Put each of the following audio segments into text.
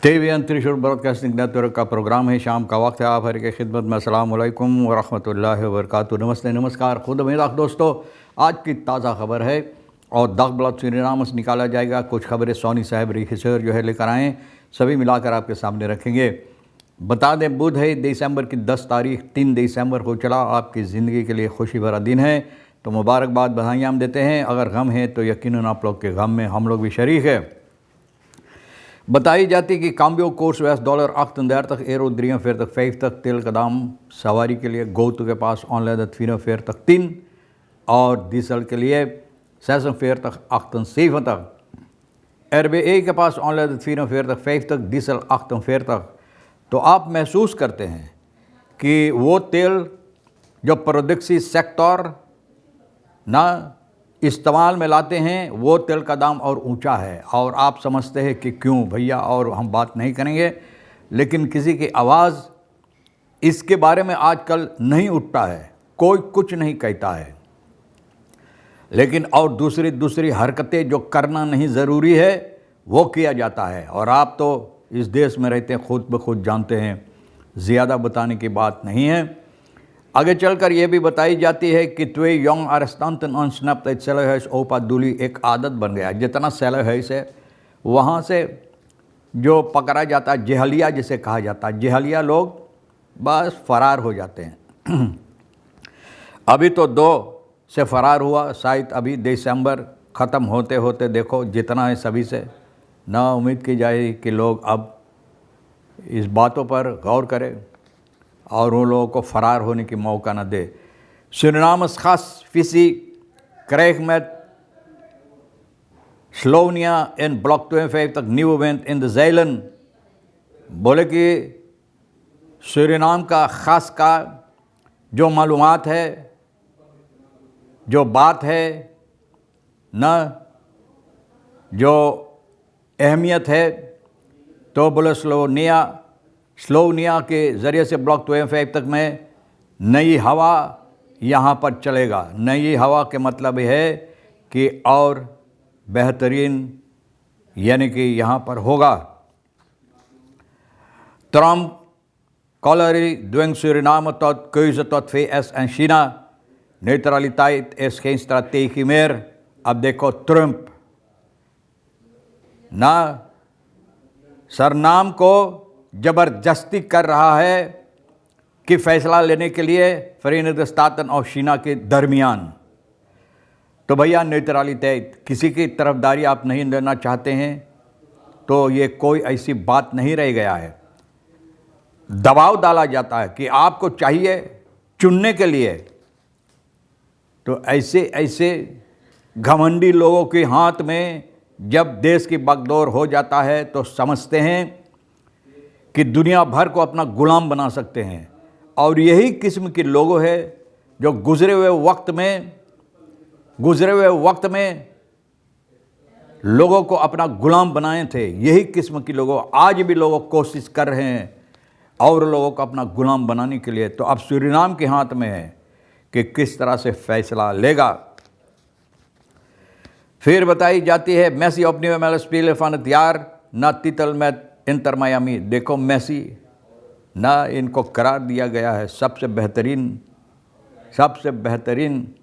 TV त्रिशूल broadcasting network का programme है। शाम का वक्त है। आप हर की खिदमत में अस्सलाम वालेकुम व रहमतुल्लाहि व बरकातुहू। नमस्ते नमस्कार। खुद मेदाक दोस्तों, आज की ताज़ा खबर है और दाग ब्लॉक सूरीनाम से निकाला जाएगा। कुछ खबरें सोनी साहब रिखसर जो है लेकर आएँ, सभी मिलाकर आपके सामने रखेंगे। बता दें, बुध है, दिसंबर की 10 तारीख 3 दिसंबर को चला। आपकी ज़िंदगी के लिए खुशी भरा दिन है, तो मुबारकबाद, बधाइयाँ हम देते हैं। अगर गम है तो यकीनन आप लोग के गम में हम लोग भी शरीक है। बताई जाती कि काम्बियो कोर्स वेस्ट $8 तक एरो द्रियों फेर तक 5 तक तेल का दाम सवारी के लिए गोतु के पास ऑनलाइन फीनो फेर तक 3 और डीजल के लिए 6 फेर तक 7 तक RBA के पास ऑनलाइन फीनो फेर तक 5 तक डीजल 8 फेर तक। तो आप महसूस करते हैं कि वो तेल जो प्रोडक्सी सेक्टर ना इस्तेमाल में लाते हैं, वो तेल का दाम और ऊंचा है। और आप समझते हैं कि क्यों भैया, और हम बात नहीं करेंगे, लेकिन किसी की आवाज़ इसके बारे में आजकल नहीं उठता है, कोई कुछ नहीं कहता है। लेकिन और दूसरी हरकतें जो करना नहीं ज़रूरी है वो किया जाता है। और आप तो इस देश में रहते हैं, खुद ब खुद जानते हैं, ज़्यादा बताने की बात नहीं है। आगे चलकर यह भी बताई जाती है कि त्वे योंग आरस्तांतन ऑन स्नैप सेलो है ओपा दूली एक आदत बन गया। जितना सेलो है से वहाँ से जो पकड़ा जाता है, जहलिया जिसे कहा जाता है, जहलिया लोग बस फरार हो जाते हैं। अभी तो 2 से फरार हुआ, शायद अभी दिसंबर ख़त्म होते होते देखो जितना है सभी से। ना उम्मीद की जाए कि लोग अब इस बातों पर गौर करें और उन लोगों को फ़रार होने की मौका न दे। सूरीनामस खास फिसी क्रेग में स्लोवनिया इन ब्लॉक 25 तक न्यू इवेंट इन द ज़ैलन। बोले कि सूरीनाम का ख़ास का जो मालूमात है, जो बात है न, जो अहमियत है, तो बोले स्लोवनिया के ज़रिए से ब्लॉक 25 तक में नई हवा यहाँ पर चलेगा। नई हवा के मतलब है कि और बेहतरीन, यानी कि यहाँ पर होगा। ट्रम्प कॉलरी द्वेंग Suriname tot keuze tot VS en China. Neutraliteit is geen strategie meer. अब देखो ट्रम्प ना सरनाम को ज़बरदस्ती कर रहा है कि फ़ैसला लेने के लिए फ़रीनद स्तातन और चीना के दरमियान। तो भैया न्यूट्रलिटी, किसी की तरफदारी आप नहीं लेना चाहते हैं तो ये कोई ऐसी बात नहीं रह गया है। दबाव डाला जाता है कि आपको चाहिए चुनने के लिए। तो ऐसे घमंडी लोगों के हाथ में जब देश की बागडोर हो जाता है तो समझते हैं कि दुनिया भर को अपना गुलाम बना सकते हैं। और यही किस्म के लोग हैं जो गुज़रे हुए वक्त में लोगों को अपना गुलाम बनाए थे। यही किस्म के लोगों आज भी लोगों कोशिश कर रहे हैं और लोगों को अपना गुलाम बनाने के लिए। तो अब सूरीनाम के हाथ में है कि किस तरह से फैसला लेगा। फिर बताई जाती है मेसी अपनी में स्पील फन त्यार न तितल में इंटर मायामी। देखो मेसी ना, इनको करार दिया गया है सबसे बेहतरीन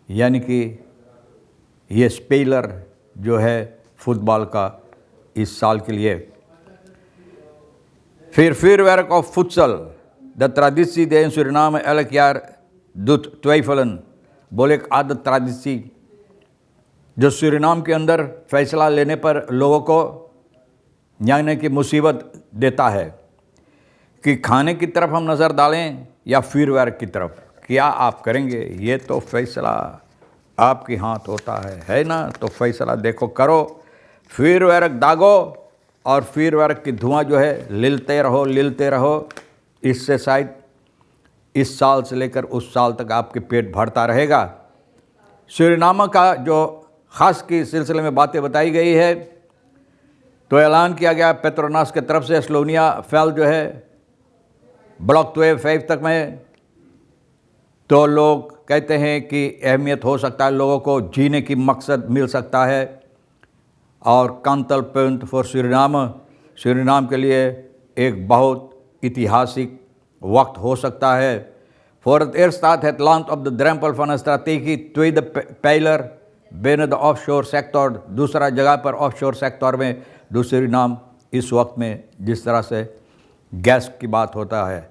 यानी कि ये स्पेलर जो है फुटबॉल का इस साल के लिए। फिर werk of futsal, de traditie die in Suriname elk jaar doet twijfelen। बोले एक आदत traditie जो सूरीनाम के अंदर फैसला लेने पर लोगों को यानी कि मुसीबत देता है कि खाने की तरफ हम नज़र डालें या फिर वर्क की तरफ। क्या आप करेंगे? ये तो फैसला आपके हाथ होता है ना। तो फैसला देखो करो, फिर वर्क दागो और फिर वर्क की धुआं जो है लिलते रहो। इससे शायद इस साल से लेकर उस साल तक आपके पेट भरता रहेगा। सूरीनाम का जो ख़ास की सिलसिले में बातें बताई गई है, तो ऐलान किया गया पेट्रोनास के तरफ से स्लोवनिया फैल जो है ब्लॉक 25 तक में। तो लोग कहते हैं कि अहमियत हो सकता है, लोगों को जीने की मकसद मिल सकता है। और कांतल पॉइंट फॉर सूरीनाम सूरीनाम के लिए एक बहुत ऐतिहासिक वक्त हो सकता है। Voor het eerst staat het land op de drempel van een strategie tweede pijler binnen de offshore sector, दूसरा जगह पर ऑफशोर सेक्टर में सूरीनाम इस वक्त में जिस तरह से गैस की बात होता है।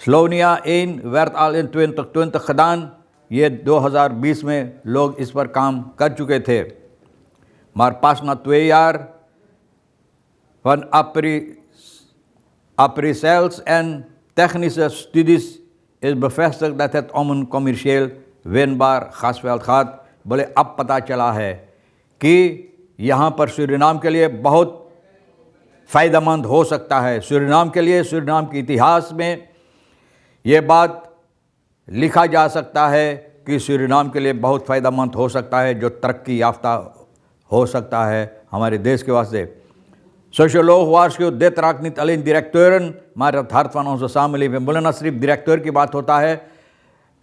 Slownia 1 werd al in 2020 gedaan, ये 2020 में लोग इस पर काम कर चुके थे। Maar pas na 2 jaar van appraisals en technische studies is bevestigd dat het om een commercieel winbaar gasveld gaat। बोले अब पता चला है कि यहाँ पर सूरीनाम के लिए बहुत फ़ायदेमंद हो सकता है। सूरीनाम के लिए, सूरीनाम के इतिहास में ये बात लिखा जा सकता है कि सूरीनाम के लिए बहुत फ़ायदेमंद हो सकता है, जो तरक्की याफ्ता हो सकता है हमारे देश के वास्ते। Socioloog waarschuwt dit raakt niet alleen directeuren, maar het hart van onze samenleving। बोले ना सिर्फ डायरेक्टर की बात होता है,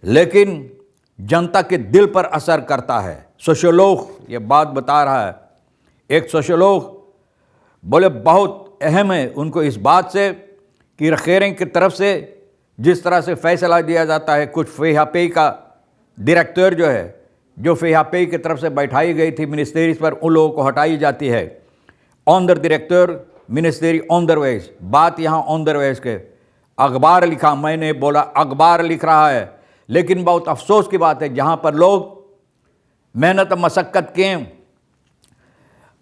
लेकिन जनता के दिल पर असर करता है। सोशियोलॉग ये बात बता रहा है। एक सोशियोलॉग बोले बहुत अहम है उनको इस बात से कि रखेरें की तरफ से जिस तरह से फैसला दिया जाता है, कुछ फेहापे का डायरेक्टर जो है, जो फेहापे की तरफ से बैठाई गई थी मिनिस्ट्रीज पर, उन लोगों को हटाई जाती है। ऑनर डायरेक्टर मिनिस्ट्री ऑनरवेज, बात यहाँ ऑनरवेज के अखबार लिखा, मैंने बोला अखबार लिख रहा है, लेकिन बहुत अफसोस की बात है जहाँ पर लोग मेहनत मशक्क़त किए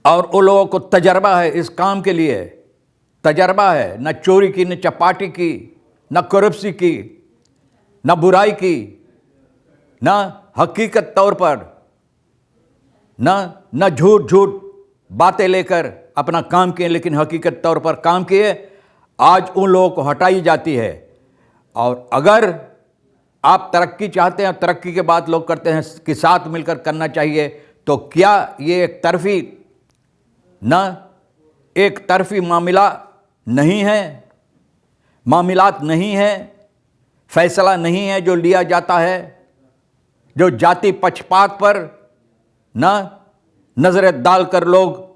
और उन लोगों को तजर्बा है इस काम के लिए, तजर्बा है, न चोरी की, न चपाटी की, न करप्सी की, न बुराई की, न हकीकत तौर पर न झूठ बातें लेकर अपना काम किए, लेकिन हकीकत तौर पर काम किए। आज उन लोगों को हटाई जाती है। और अगर आप तरक्की चाहते हैं, तरक्की के बाद लोग करते हैं कि साथ मिलकर करना चाहिए, तो क्या ये एक तरफी मामला नहीं है, मामलात नहीं है, फैसला नहीं है जो लिया जाता है, जो जाति पक्षपात पर नज़रें डालकर लोग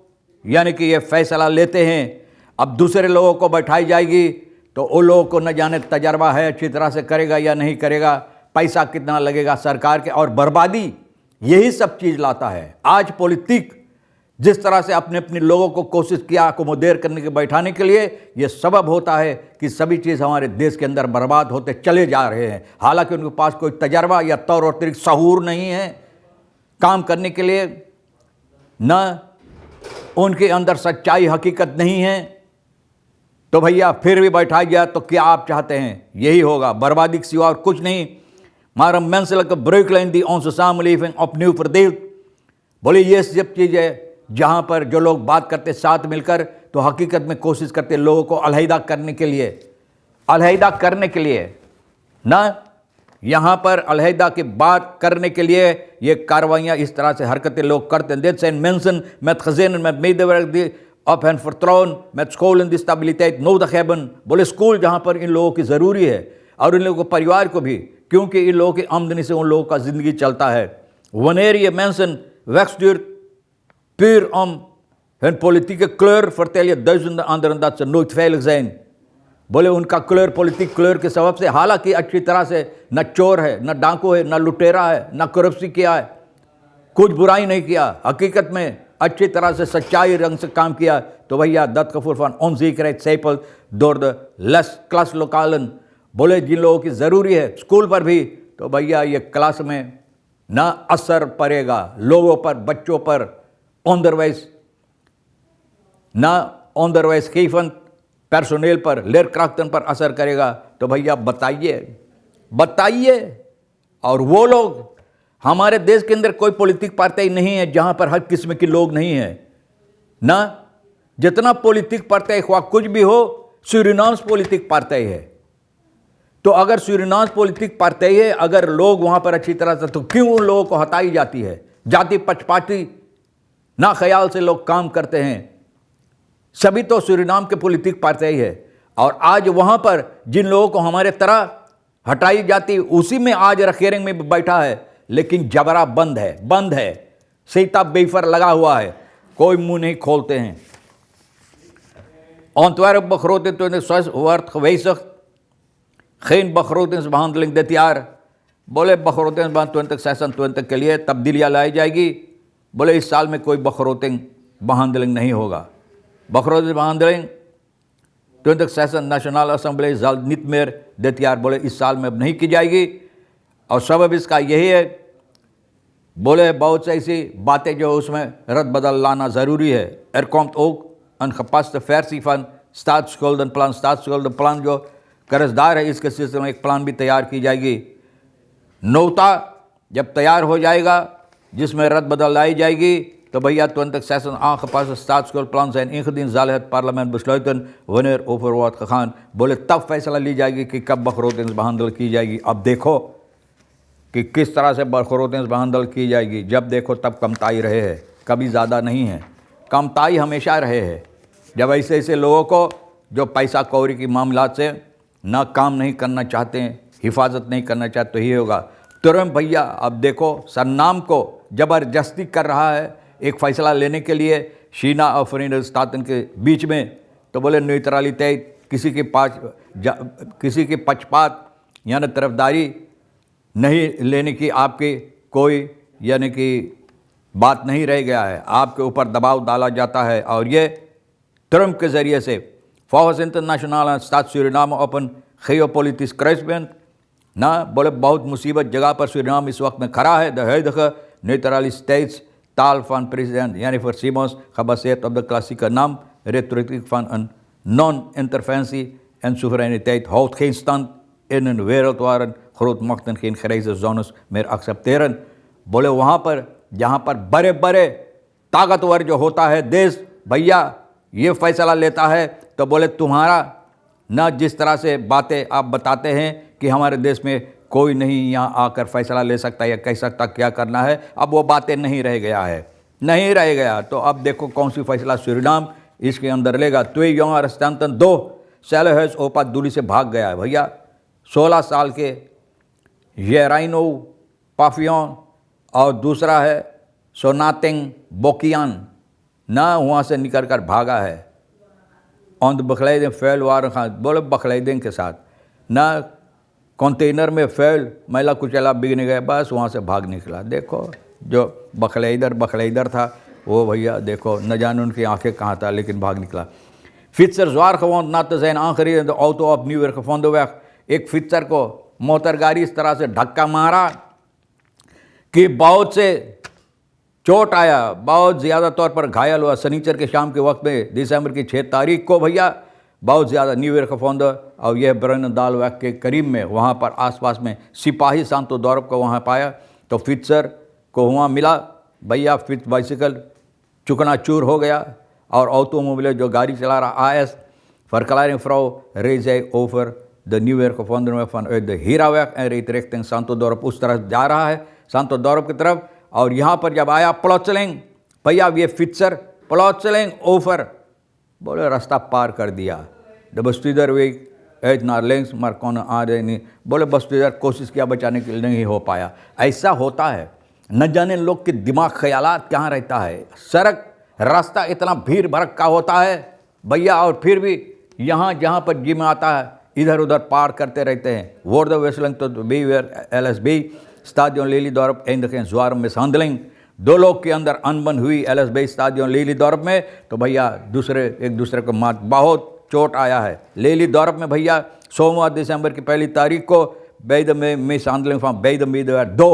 यानी कि ये फैसला लेते हैं। अब दूसरे लोगों को बैठाई जाएगी तो उन लोगों को न जाने तजर्बा है अच्छी तरह से करेगा या नहीं करेगा, पैसा कितना लगेगा सरकार के, और बर्बादी यही सब चीज़ लाता है। आज पॉलिटिक जिस तरह से अपने अपने लोगों को कोशिश किया अकोमोदेर करने के, बैठाने के लिए, ये सबब होता है कि सभी चीज़ हमारे देश के अंदर बर्बाद होते चले जा रहे हैं। हालांकि उनके पास कोई तजर्बा या तौर और तरीक़ा सहूर नहीं है काम करने के लिए, न उनके अंदर सच्चाई हकीकत नहीं है, तो भैया फिर भी बैठाया गया तो क्या आप चाहते हैं? यही होगा, बर्बादी के सिवा और कुछ नहीं। Maar een menselijke breuklijn die onze samenleving opnieuw verdeelt। बोले ये सब चीज़ है जहाँ पर जो लोग बात करते साथ मिलकर, तो हकीकत में कोशिश करते लोगों को अलहदा करने के लिए ना, यहाँ पर अलहदा की बात करने के लिए ये कार्रवाइयाँ इस तरह से हरकतें लोग करते हैं। Dit zijn mensen met gezinnen, met medewerkers die op hen vertrouwen, met scholen die stabiliteit nodig hebben। बोले स्कूल जहाँ पर इन लोगों की ज़रूरी है, और इन लोगों को परिवार को भी, क्योंकि इन लोगों की आमदनी से उन लोगों का ज़िंदगी चलता है। Wanneer je mensen wegstuurt puur om hun politieke kleur, vertel je duizenden anderen dat ze nooit veilig zijn। बोले उनका क्लर, पॉलिटिक क्लर के सबब से, हालांकि अच्छी तरह से न चोर है, न डाकू है, न लुटेरा है, न करप्सी किया है, कुछ बुराई नहीं किया, हकीकत में अच्छी तरह से सच्चाई रंग से काम किया, तो भैया dat gevoel van onzekerheid zijpelt door de klaslokaalen। बोले जिन लोगों की ज़रूरी है स्कूल पर भी, तो भैया ये क्लास में ना असर पड़ेगा लोगों पर, बच्चों पर, onderwijs geven पर्सोनेल पर, लेरक्राफ्टन पर असर करेगा। तो भैया बताइए। और वो लोग, हमारे देश के अंदर कोई पॉलिटिक पार्टी नहीं है जहाँ पर हर किस्म के लोग नहीं हैं ना। जितना पॉलिटिक पार्टी हुआ कुछ भी हो, सूरीनाम पॉलिटिक पार्टी है। तो अगर सूरीनाम पॉलिटिक पार्टी है, अगर लोग वहाँ पर अच्छी तरह से, तो क्यों उन लोगों को हटाई जाती है? जाति पक्षपाती ना ख्याल से लोग काम करते हैं। सभी तो सूरीनाम के पॉलिटिक पार्टी है, और आज वहाँ पर जिन लोगों को हमारे तरह हटाई जाती, उसी में आज रखेरेंग में बैठा है, लेकिन जबरा बंद है, सीता बेफर लगा हुआ है, कोई मुंह नहीं खोलते हैं। Ontwerp begroting 2006 wordt gewijzigd. geen begrotingsbehandeling dit jaar. बोले begrotingsbehandeling 2026 के लिए तब्दीलियाँ लाई जाएगी. बोले इस साल में कोई begroting behandeling नहीं होगा. Begroting behandeling 2026 national assembly zal niet meer dit jaar. बोले इस साल में अब नहीं की जाएगी. और सबब इसका यही है, बोले बहुत सी ऐसी बातें जो उसमें रद्द बदल लाना ज़रूरी है. Er komt ook een gepaste versie van staatsschuldenplan जो कर्जदार है इसके सिलसिले में एक प्लान भी तैयार की जाएगी. नोटा जब तैयार हो जाएगा जिसमें रद्द बदल लाई जाएगी तो भैया 2026 aangepast staatsschuldenplan zijn ingediend zal het parlement besluiten wanneer over wordt gegaan. बोले तब फैसला ली जाएगी कि कब begrotingsbehandeling की जाएगी. अब देखो कि किस तरह से begrotingsbehandeling की जाएगी. जब देखो तब कमताई रहे हैं, कभी ज़्यादा नहीं है. कमताई हमेशा रहे हैं. जब ऐसे ऐसे लोगों को जो पैसा कौड़ी की मामलात से ना काम नहीं करना चाहते हैं, हिफाजत नहीं करना चाहते, तो ये होगा. तुरंत भैया अब देखो सरनाम को ज़बरदस्ती कर रहा है एक फ़ैसला लेने के लिए शीना और Verenigde Staten के बीच में. तो बोले न्यूट्रलिटी, किसी के पक्षपात यानी तरफदारी नहीं लेने की आपकी कोई यानी कि बात नहीं रह गया है. आपके ऊपर दबाव डाला जाता है और ये ट्रम्प के ज़रिए से volgens internationale staat Suriname op een geopolitisch kruispunt. ना बोले बहुत मुसीबत जगह पर सूरीनाम इस वक्त में खड़ा है. De huidige neutraliteitstaal van president Jennifer Simons gebaseerd op de klassieke retoriek van een non-interventie en soevereiniteit houdt geen stand in een wereld waarin grootmachten geen grijze zones meer accepteren. बोले वहाँ पर जहाँ पर बड़े बड़े ताकतवर जो होता है देश भैया ये फैसला लेता है, तो बोले तुम्हारा न जिस तरह से बातें आप बताते हैं कि हमारे देश में कोई नहीं यहाँ आकर फैसला ले सकता या कह सकता क्या करना है, अब वो बातें नहीं रह गया है, नहीं रह गया. तो अब देखो कौन सी फैसला सूरीनाम इसके अंदर लेगा. तो यहाँ अरस्तानतन 2 सेलोहस ओपा दूरी से भाग गया है भैया. 16 साल के येराइनो पाफियोन और दूसरा है सोनातेंग बोकियान ना वहाँ से निकल कर भागा है. ऑन द बखलैदें फैल वार खान बोले बखलैदें के साथ ना कंटेनर में फैल मैला कुचला बिगने गए, बस वहाँ से भाग निकला. देखो जो बखलैदर था वो भैया देखो न जाने उनकी आंखें कहाँ था लेकिन भाग निकला. फित्सर zwaar gewond na te zijn aangereden in de auto opnieuw weer gevonden weg. एक फित्सर को मोटरगाड़ी इस तरह से धक्का मारा कि बहुत से चोट आया, बहुत ज़्यादा तौर पर घायल हुआ. शनिचर के शाम के वक्त में दिसंबर की 6 तारीख को भैया बहुत ज़्यादा न्यूयॉर्क फौंद और यह ब्रनदालवैक के करीब में वहाँ पर आसपास में सिपाही सांतो दौरब को वहाँ पाया. तो फित्सर को वहाँ मिला भैया फिट बाइसिकल चुकनाचूर हो गया और ऑटोमोबाइल जो गाड़ी चला रहा AS verklaring vrouw reed zij over de Nieuwwerk gevonden vanuit de Heraweg en reed richting सांतो दौरब. उस तरफ जा रहा है सांतो दौरब की तरफ. और यहाँ पर जब आया प्लॉचलिंग भैया ये फित्सर प्लॉचलिंग ओवर बोले रास्ता पार कर दिया. द बस्तीदर वे एज नारलिंग्स मार कौन आ रहे नहीं. बोले बस्तीदर कोशिश किया बचाने के लिए नहीं हो पाया. ऐसा होता है, न जाने लोग के दिमाग ख्यालात कहाँ रहता है. सड़क रास्ता इतना भीड़ भड़का होता है भैया और फिर भी यहाँ जहाँ पर जिम आता है इधर उधर पार करते रहते हैं. वोर द वेसलिंग तो beware LSB स्टाडियन लीलीदॉर्प eindig in zware mishandeling. 2 लोग के अंदर अनबन हुई LSB स्टाडियन लीलीदॉर्प में. तो भैया एक दूसरे को मार बहुत चोट आया है. लीलीदॉर्प में भैया सोमवार दिसंबर की 1 तारीख को बेद में मिसहैंडलिंग फ्रॉम बेद मीदर 2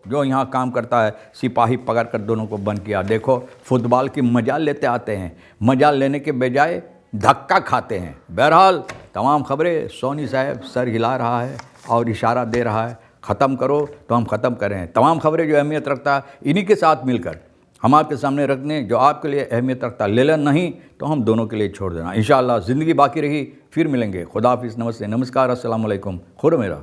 जो यहाँ काम करता है सिपाही पकड़ कर दोनों को बंद किया. देखो फुटबॉल की मजा लेते आते हैं, मजा लेने के बजाय धक्का खाते हैं. बहरहाल तमाम खबरें सोनी साहब सर हिला रहा है और इशारा दे रहा है ख़त्म करो, तो हम ख़त्म कर रहे हैं. तमाम खबरें जो अहमियत रखता है इन्हीं के साथ मिलकर हम आपके सामने रखने जो आपके लिए अहमियत रखता ले लेना, नहीं तो हम दोनों के लिए छोड़ देना. इंशाअल्लाह ज़िंदगी बाकी रही फिर मिलेंगे. खुदा हाफिज़, नमस्ते, नमस्कार, अस्सलाम वालेकुम, खुदा मेरा.